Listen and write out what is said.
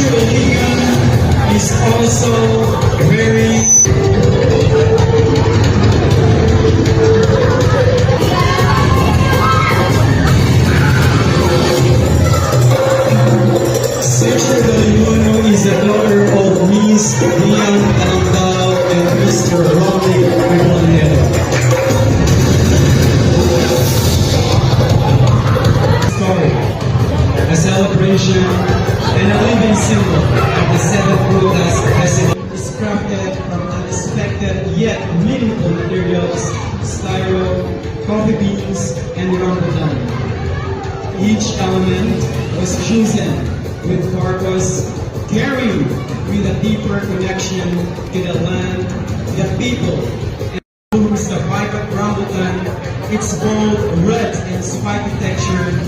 Oligan is also very Sergio Galiano is the daughter of Miss Lian Talangdao and Mr. Ronnie Rebonero. Story, a celebration and a living symbol of the Seventh Rutas Festival is crafted from unexpected yet meaningful materials, styro, coffee beans, and rambutan. Each element was chosen with purpose, carrying with a deeper connection to the land, the people, and whose the vibrant rambutan, its bold red and spiky texture